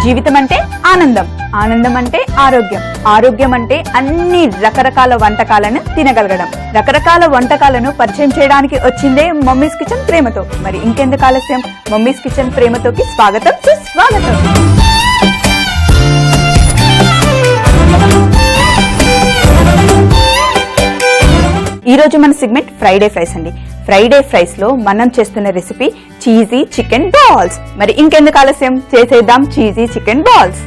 జీవితం అంటే ఆనందం, ఆనందం అంటే ఆరోగ్యం, ఆరోగ్యం అంటే అన్ని రకరకాల వంటకాలను తినగలగడం. రకరకాల వంటకాలను పరిచయం చేయడానికి వచ్చిందే మమ్మీస్ కిచెన్ ప్రేమతో. మరి ఇంకెందుకు ఆలస్యం, మమ్మీస్ కిచెన్ ప్రేమతోకి స్వాగతం, సుస్వాగతం. ఈ రోజు మన సెగ్మెంట్ ఫ్రైడే ఫ్రైస్ అండి. ఫ్రైడే ఫ్రైస్ లో మనం చేస్తున్న రెసిపీ చీజీ చికెన్ బాల్స్. మరి ఇంకెందుకు ఆలస్యం, చేసేద్దాం చీజీ చికెన్ బాల్స్.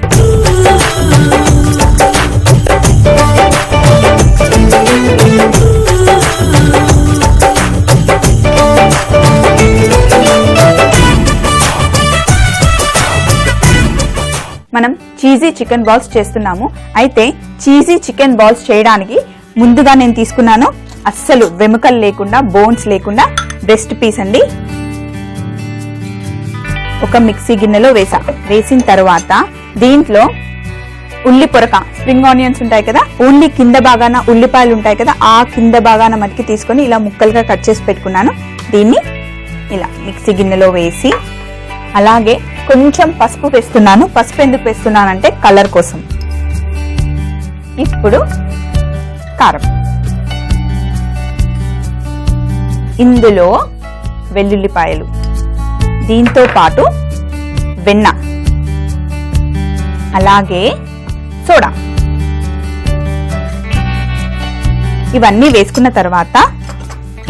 మనం చీజీ చికెన్ బాల్స్ చేస్తున్నాము. అయితే చీజీ చికెన్ బాల్స్ చేయడానికి ముందుగా నేను తీసుకున్నాను అస్సలు వెముకలు లేకుండా, బోన్స్ లేకుండా బ్రెస్ట్ పీస్ అండి. ఒక మిక్సీ గిన్నెలో వేసిన తర్వాత దీంట్లో ఉల్లి పొరక, స్ప్రింగ్ ఆనియన్స్ ఉంటాయి కదా, ఓన్లీ కింద భాగాన ఉల్లిపాయలు ఉంటాయి కదా, ఆ కింద భాగాన మటుకి తీసుకొని ఇలా ముక్కలుగా కట్ చేసి పెట్టుకున్నాను. దీన్ని ఇలా మిక్సీ గిన్నెలో వేసి, అలాగే కొంచెం పసుపు వేస్తున్నాను. పసుపు ఎందుకు వేస్తున్నానంటే కలర్ కోసం. ఇప్పుడు కారం, ఇందులో వెల్లుల్లిపాయలు, దీంతో పాటు వెన్న, అలాగే సోడా, ఇవన్నీ వేసుకున్న తర్వాత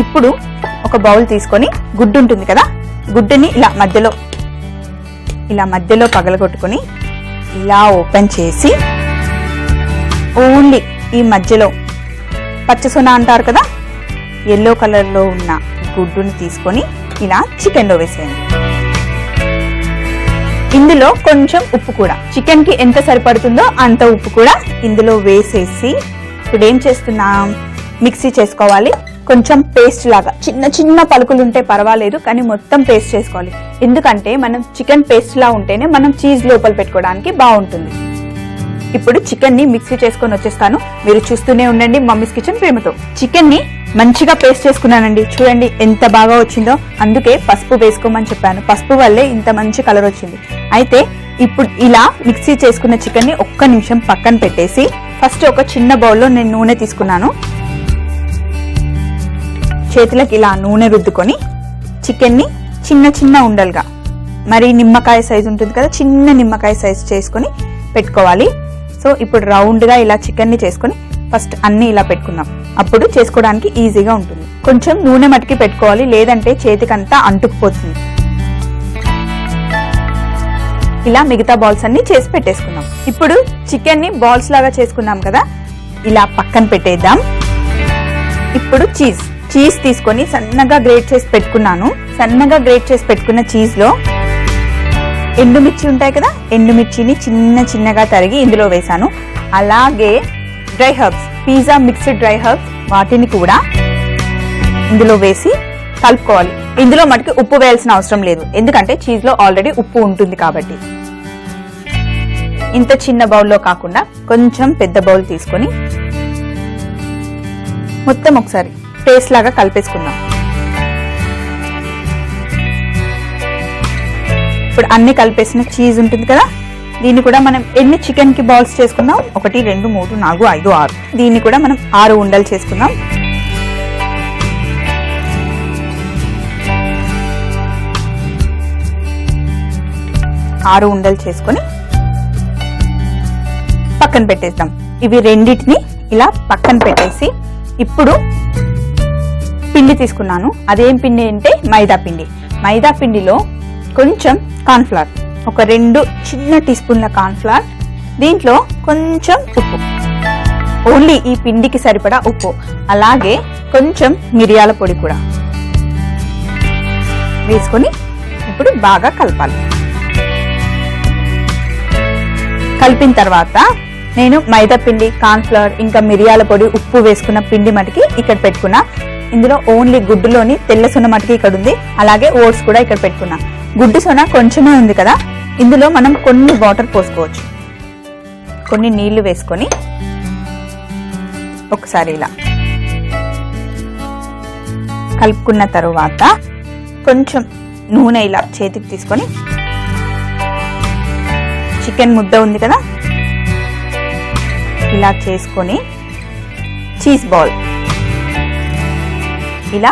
ఇప్పుడు ఒక బౌల్ తీసుకొని గుడ్డు ఉంటుంది కదా, గుడ్డుని ఇలా మధ్యలో పగలగొట్టుకొని ఇలా ఓపెన్ చేసి ఓన్లీ ఈ మధ్యలో పచ్చసొన అంటారు కదా, ఎల్లో కలర్ లో ఉన్న గుడ్డుని తీసుకొని ఇలా చికెన్ లో వేసేయండి. ఇందులో కొంచెం ఉప్పు కూడా, చికెన్ కి ఎంత సరిపడుతుందో అంత ఉప్పు కూడా ఇందులో వేసేసి ఇప్పుడు ఏం చేస్తున్నాం, మిక్సీ చేసుకోవాలి. కొంచెం పేస్ట్ లాగా, చిన్న చిన్న పలుకులు ఉంటే పర్వాలేదు, కానీ మొత్తం పేస్ట్ చేసుకోవాలి. ఎందుకంటే మనం చికెన్ పేస్ట్ లా ఉంటేనే మనం చీజ్ లోపల పెట్టుకోవడానికి బాగుంటుంది. ఇప్పుడు చికెన్ ని మిక్సీ చేసుకొని వచ్చేస్తాను, మీరు చూస్తూనే ఉండండి మమ్మీస్ కిచెన్ ప్రేమతో. చికెన్ ని మంచిగా పేస్ట్ చేసుకున్నానండి, చూడండి ఎంత బాగా వచ్చిందో. అందుకే పసుపు వేసుకోమని చెప్పాను, పసుపు వల్లే ఇంత మంచి కలర్ వచ్చింది. అయితే ఇప్పుడు ఇలా మిక్సీ చేసుకున్న చికెన్ ని ఒక్క నిమిషం పక్కన పెట్టేసి, ఫస్ట్ ఒక చిన్న బౌల్లో నేను నూనె తీసుకున్నాను. చేతులకు ఇలా నూనె రుద్దుకొని చికెన్ ని చిన్న చిన్న ఉండలుగా, మరి నిమ్మకాయ సైజు ఉంటుంది కదా, చిన్న నిమ్మకాయ సైజు చేసుకొని పెట్టుకోవాలి. సో ఇప్పుడు రౌండ్ గా ఇలా చికెన్ ని చేసుకొని ఫస్ట్ అన్ని ఇలా పెట్టుకుందాం, అప్పుడు చేసుకోవడానికి ఈజీగా ఉంటుంది. కొంచెం నూనె మట్టికి పెట్టుకోవాలి, లేదంటే చేతికంతా అంటుకుపోతుంది. ఇలా మిగతా బాల్స్ అన్ని చేసి పెట్టేసుకుందాం. ఇప్పుడు చికెన్ ని బాల్స్ లాగా చేసుకున్నాం కదా, ఇలా పక్కన పెట్టేద్దాం. ఇప్పుడు చీజ్ తీసుకొని సన్నగా గ్రేట్ చేసి పెట్టుకున్నాను. సన్నగా గ్రేట్ చేసి పెట్టుకున్న చీజ్ లో ఎండుమిర్చి ఉంటాయి కదా, ఎండుమిర్చిని చిన్న చిన్నగా తరిగి ఇందులో వేసాను. అలాగే dry herbs, pizza mixed dry herbs, వాటిని కూడా ఇందులో వేసి కలుపుకోవాలి. ఇందులో మటుకు ఉప్పు వేయాల్సిన అవసరం లేదు, ఎందుకంటే చీజ్ లో ఆల్రెడీ ఉప్పు ఉంటుంది కాబట్టి. ఇంత చిన్న బౌల్లో కాకుండా కొంచెం పెద్ద బౌల్ తీసుకొని మొత్తం ఒకసారి పేస్ట్ లాగా కలిపేసుకుందాం. ఇప్పుడు అన్ని కలిపేసిన చీజ్ ఉంటుంది కదా, దీన్ని కూడా మనం ఎన్ని చికెన్ కి బాల్స్ చేసుకుందాం, 1 2 3 4 5 6, దీన్ని కూడా మనం 6 ఉండలు చేసుకుందాం. ఆరు ఉండలు చేసుకొని పక్కన పెట్టేద్దాం. ఇవి రెండింటిని ఇలా పక్కన పెట్టేసి, ఇప్పుడు పిండి తీసుకున్నాను. అదేం పిండి అంటే మైదా పిండి. మైదా పిండిలో కొంచెం కార్న్ఫ్లవర్, ఒక 2 చిన్న టీ స్పూన్ల కార్న్ఫ్లవర్, దీంట్లో కొంచెం ఉప్పు, ఓన్లీ ఈ పిండికి సరిపడా ఉప్పు, అలాగే కొంచెం మిరియాల పొడి కూడా వేసుకొని ఇప్పుడు బాగా కలపాలి. కలిపిన తర్వాత నేను మైదా పిండి, కార్న్ఫ్లవర్, ఇంకా మిరియాల పొడి, ఉప్పు వేసుకున్న పిండి మటుకి ఇక్కడ పెట్టుకున్నా. ఇందులో ఓన్లీ గుడ్డులోని తెల్ల సొన మటుకి ఇక్కడ ఉంది, అలాగే ఓట్స్ కూడా ఇక్కడ పెట్టుకున్నా. గుడ్డు సొన కొంచెమే ఉంది కదా, ఇందులో మనం కొన్ని వాటర్ పోసుకోవచ్చు. కొన్ని నీళ్లు వేసుకొని ఒకసారి ఇలా కలుపుకున్న తరువాత కొంచెం నూనె ఇలా చేతికి తీసుకొని చికెన్ ముద్ద ఉంది కదా, ఇలా చేసుకొని చీజ్ బాల్ ఇలా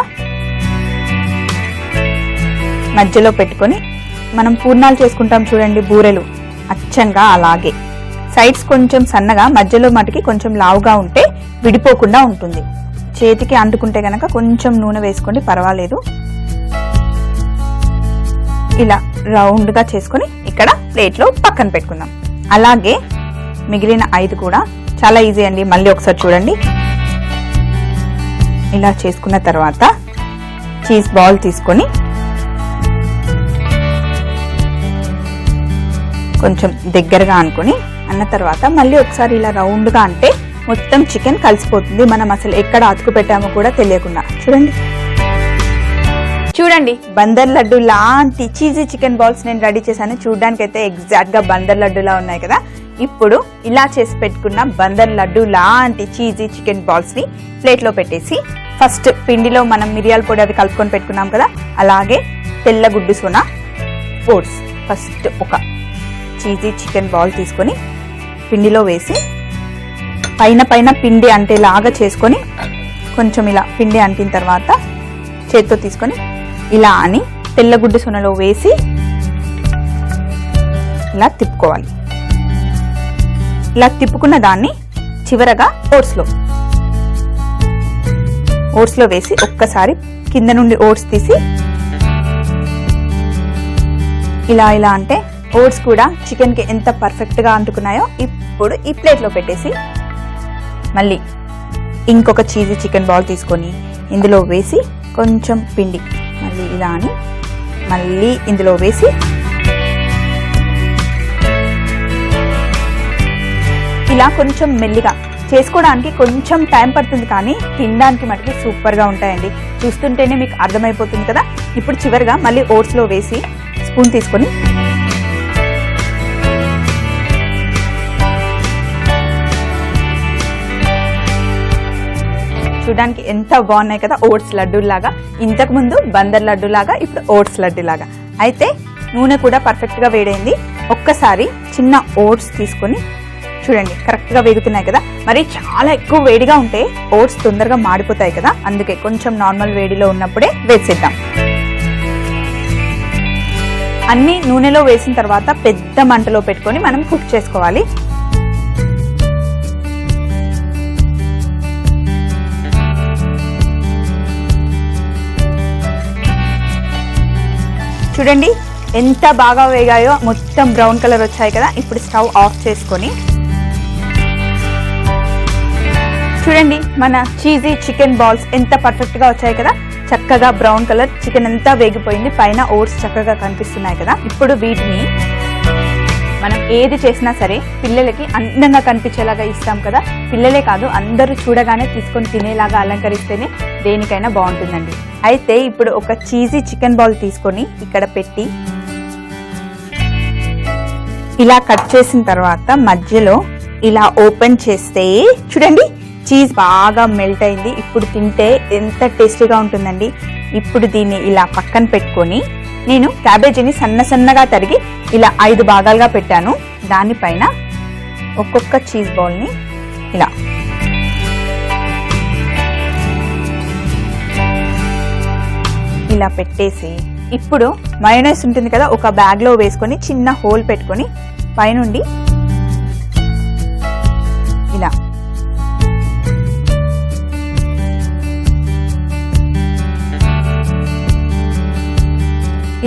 మధ్యలో పెట్టుకొని మనం పూర్ణాలు చేసుకుంటాం చూడండి, బూరెలు అచ్చంగా అలాగే. సైడ్స్ కొంచెం సన్నగా, మధ్యలో మటుకి కొంచెం లావుగా ఉంటే విడిపోకుండా ఉంటుంది. చేతికి అంటుకుంటే గనక కొంచెం నూనె వేసుకోండి, పర్వాలేదు. ఇలా రౌండ్ గా చేసుకొని ఇక్కడ ప్లేట్ లో పక్కన పెట్టుకుందాం. అలాగే మిగిలిన 5 కూడా చాలా ఈజీ అండి. మళ్ళీ ఒకసారి చూడండి. ఇలా చేసుకున్న తర్వాత చీజ్ బాల్ తీసుకొని కొంచెం దగ్గరగా అనుకొని అన్న తర్వాత మళ్ళీ ఒకసారి ఇలా రౌండ్ గా అంటే మొత్తం చికెన్ కలిసిపోతుంది. మనం అసలు ఎక్కడ అతుకు పెట్టామో కూడా తెలియకుండా. చూడండి బందర్ లడ్డు లాంటి చీజీ చికెన్ బాల్స్ నేను రెడీ చేశాను. చూడడానికి అయితే ఎగ్జాక్ట్ గా బందర్ లడ్డులా ఉన్నాయి కదా. ఇప్పుడు ఇలా చేసి పెట్టుకున్న బందర్ లడ్డు లాంటి చీజీ చికెన్ బాల్స్ ని ప్లేట్ లో పెట్టేసి, ఫస్ట్ పిండిలో మనం మిరియాల పొడి అది కలుపుకొని పెట్టుకున్నాం కదా, అలాగే తెల్లగుడ్డు సోనా ఓట్స్. ఫస్ట్ ఒక చీజీ చికెన్ బాల్ తీసుకొని పిండిలో వేసి పైన పిండి అంటేలాగా చేసుకొని కొంచెం ఇలా పిండి అంటిన తర్వాత చేత్తో తీసుకొని ఇలా అని తెల్లగుడ్డు సొనలో వేసి ఇలా తిప్పుకోవాలి. ఇలా తిప్పుకున్న దాన్ని చివరగా ఓట్స్ లో వేసి ఒక్కసారి కింద నుండి ఓట్స్ తీసి ఇలా అంటే ఓట్స్ కూడా చికెన్ కి ఎంత పర్ఫెక్ట్ గా అంటుకున్నాయో. ఇప్పుడు ఈ ప్లేట్ లో పెట్టేసి మళ్ళీ ఇంకొక చీజీ చికెన్ బాల్ తీసుకొని ఇందులో వేసి కొంచెం పిండి మళ్ళీ ఇలా అని మళ్ళీ ఇందులో వేసి ఇలా కొంచెం మెల్లిగా చేసుకోవడానికి కొంచెం టైం పడుతుంది, కానీ తినడానికి మటుకు సూపర్ గా ఉంటాయండి. చూస్తుంటేనే మీకు అర్థమైపోతుంది కదా. ఇప్పుడు చివరిగా మళ్ళీ ఓట్స్ లో వేసి స్పూన్ తీసుకొని చూడడానికి ఎంత బాగున్నాయి కదా, ఓట్స్ లడ్డూలాగా. ఇంతకు ముందు బందర్ లడ్డూలాగా, ఇప్పుడు ఓట్స్ లడ్డూలాగా. అయితే నూనె కూడా పర్ఫెక్ట్ గా వేడైంది. ఒక్కసారి చిన్న ఓట్స్ తీసుకొని చూడండి, కరెక్ట్ గా వేగుతున్నాయి కదా. మరి చాలా ఎక్కువ వేడిగా ఉంటే ఓట్స్ తొందరగా మాడిపోతాయి కదా, అందుకే కొంచెం నార్మల్ వేడిలో ఉన్నప్పుడే వేసేద్దాం. అన్ని నూనెలో వేసిన తర్వాత పెద్ద మంటలో పెట్టుకొని మనం కుక్ చేసుకోవాలి. చూడండి ఎంత బాగా వేగాయో, మొత్తం బ్రౌన్ కలర్ వచ్చాయి కదా. ఇప్పుడు స్టవ్ ఆఫ్ చేసుకొని చూడండి మన చీజీ చికెన్ బాల్స్ ఎంత పర్ఫెక్ట్ గా వచ్చాయి కదా. చక్కగా బ్రౌన్ కలర్ చికెన్ అంతా వేగిపోయింది, పైన ఓట్స్ చక్కగా కనిపిస్తున్నాయి కదా. ఇప్పుడు వీటిని మనం ఏది చేసినా సరే పిల్లలకి అందంగా కనిపించేలాగా ఇస్తాం కదా. పిల్లలే కాదు, అందరూ చూడగానే తీసుకొని తినేలాగా అలంకరిస్తేనే దేనికైనా బాగుంటుందండి. అయితే ఇప్పుడు ఒక చీజీ చికెన్ బాల్ తీసుకొని ఇక్కడ పెట్టి ఇలా కట్ చేసిన తర్వాత మధ్యలో ఇలా ఓపెన్ చేస్తే చూడండి చీజ్ బాగా మెల్ట్ అయింది. ఇప్పుడు తింటే ఎంత టేస్టీగా ఉంటుందండి. ఇప్పుడు దీన్ని ఇలా పక్కన పెట్టుకొని నేను క్యాబేజీని సన్నగా తరిగి ఇలా 5 భాగాలుగా పెట్టాను. దానిపైన ఒక్కొక్క చీజ్ బాల్ ని ఇలా పెట్టేసి ఇప్పుడు మయోనైస్ ఉంటుంది కదా, ఒక బ్యాగ్ లో వేసుకొని చిన్న హోల్ పెట్టుకొని పైనుండి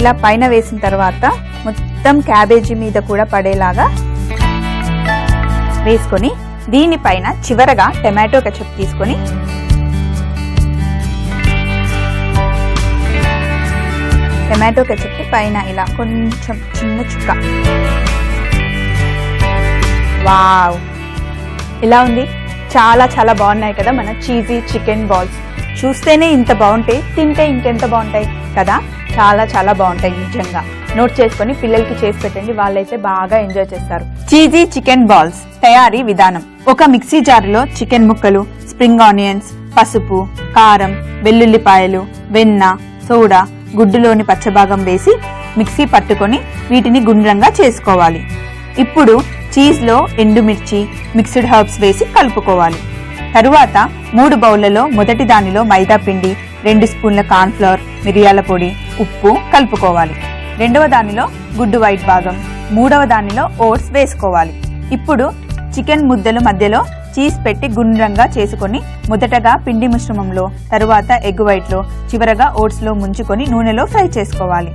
ఇలా పైన వేసిన తర్వాత మొత్తం క్యాబేజీ మీద కూడా పడేలాగా వేసుకొని దీనిపైన చివరగా టమాటో కెచప్ తీసుకొని టమాటో కెచప్ పైన ఇలా కొంచెం చిన్న చుక్క. వావ్, ఇలా ఉంది. చాలా చాలా బాగున్నాయి కదా మన చీజీ చికెన్ బాల్స్. చూస్తేనే ఇంత బాగుంటాయి, తింటే ఇంకెంత బాగుంటాయి కదా. చాలా చాలా బాగుంటాయి నిజంగా. నోట్ చేసుకొని పిల్లలకి చేసి పెట్టండి, వాళ్ళైతే బాగా ఎంజాయ్ చేస్తారు. చీజీ చికెన్ బాల్స్ తయారీ విధానం: ఒక మిక్సీ జారులో చికెన్ ముక్కలు, స్ప్రింగ్ ఆనియన్స్, పసుపు, కారం, వెల్లుల్లిపాయలు, వెన్న, సోడా, గుడ్డులోని పచ్చభాగం వేసి మిక్సీ పట్టుకొని వీటిని గుండ్రంగా చేసుకోవాలి. ఇప్పుడు చీజ్లో ఎండుమిర్చి, మిక్స్డ్ హర్బ్స్ వేసి కలుపుకోవాలి. తరువాత 3 బౌళ్లలో మొదటి దానిలో మైదా పిండి, 2 స్పూన్ల కార్న్ఫ్లవర్, మిరియాల పొడి, ఉప్పు కలుపుకోవాలి. రెండవ దానిలో గుడ్డు వైట్ భాగం, మూడవ దానిలో ఓట్స్ వేసుకోవాలి. ఇప్పుడు చికెన్ ముద్దల మధ్యలో చీజ్ పెట్టి గుండ్రంగా చేసుకొని మొదటగా పిండి మిశ్రమంలో, తరువాత ఎగ్ వైట్లో, చివరగా ఓట్స్లో ముంచుకొని నూనెలో ఫ్రై చేసుకోవాలి.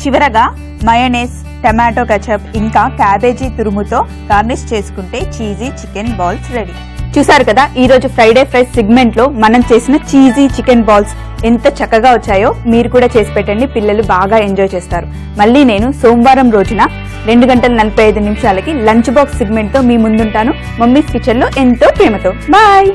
చివరగా మయోనైస్, టమాటో కెచప్ ఇంకా క్యాబేజీ తురుముతో గార్నిష్ చేసుకుంటే చీజీ చికెన్ బాల్స్ రెడీ. చూసారు కదా, ఈ రోజు ఫ్రైడే ఫ్రైస్ సెగ్మెంట్ లో మనం చేసిన చీజీ చికెన్ బాల్స్ ఎంత చక్కగా వచ్చాయో మీరు కూడా చేసి పెట్టండి. పిల్లలు బాగా ఎంజాయ్ చేస్తారు. మళ్ళీ నేను సోమవారం రోజున 2:45 లంచ్ బాక్స్ సెగ్మెంట్ తో మీ ముందుంటాను. మమ్మీస్ కిచెన్ లో ఎంతో ప్రేమతో. బాయ్.